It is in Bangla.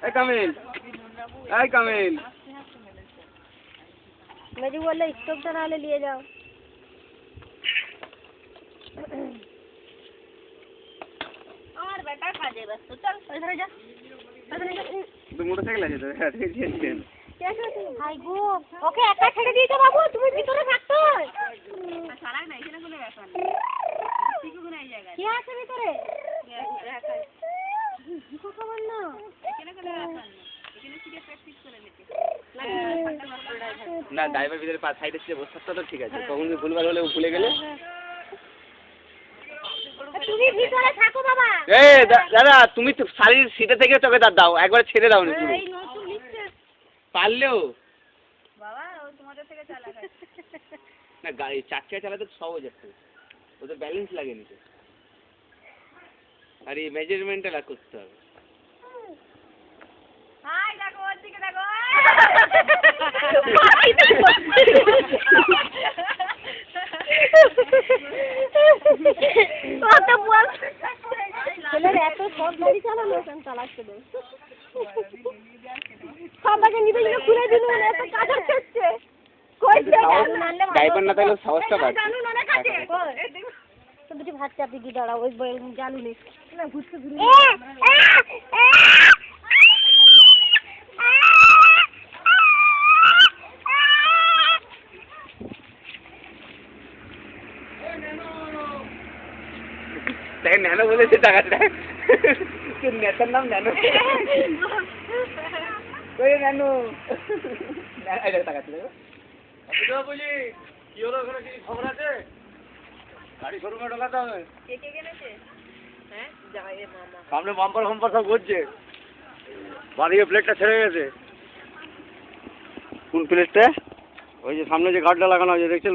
এই কামিল, এই কামিল। মেজু বললে স্টোভটা নাহলে নিয়ে যাও। আর বেটা কাজে ব্যস্ত, চল ওই ধারে যা। তো মোটরসাইকেল আছে তো, হ্যাঁ ঠিক আছে। ভাই গো, ওকে একা ছেড়ে দিয়েছো বাবু, তুমি ভিতরে থাকতো। সারা না এখানে কোনো ব্যাপার না। ঠিক কোন এই জায়গায়। কি আছে ভিতরে? কথা বল না। এখানে কোনো ব্যাপার না। এখানে থেকে প্র্যাকটিস করে নিতে। না ড্রাইভার ভিতরে সাইডে ছিল বসতে তো ঠিক আছে, কখন ভুলভাল হলে ভুলে গেলে। তুমি ভিতরে থাকো বাবা। এই দাদা তুমি তো শাড়ির সিটে থেকে তোকে দাও, একবার ছেড়ে দাও নি পুরো। এই নতুন লিখছে পারলেও বাবা, ও তোমাদের থেকে চালাক আছে। না গাড়ি চাকা চালাতে সহজ আছে, ওদের ব্যালেন্স লাগে নিতে, আর এই মেজারমেন্টটা রাখ করতে হবে। হাই দেখো, ওর দিকে দেখো। কত বল। ছেলের এত সব গাড়ি চালানো কেন চালাচ্ছে না? সবাইকে নিতে গিয়ে খুলে দিল, এত কাজা করছে। কইছে জানুন আনলে ভালো। ড্রাইভার না তাহলে সাহসটা বাড়বে। জানুন অনেক আছে। তো দুটি ভাত চাপি দি দাঁড়া, ওই জানুনে না ঘুরতে ঘুরে। তাই ন্যানো বলেছে টাকাটা, নেতার নাম ন্যানো। ওই ন্যানো টাকা ছিল বলি কি হলো, ওখানে কি খবর আছে? গাড়ি শোরুমে ঢোকাতে হবে। কে কে গেছে? হ্যাঁ যাই মামা। সামনে বাম্পার ফাম্পার সব ঘুরছে, বাদিকে প্লেটটা ছেড়ে গেছে। কোন প্লেটটা? ওই যে সামনে যে গার্ডটা লাগানো আছে দেখছেন?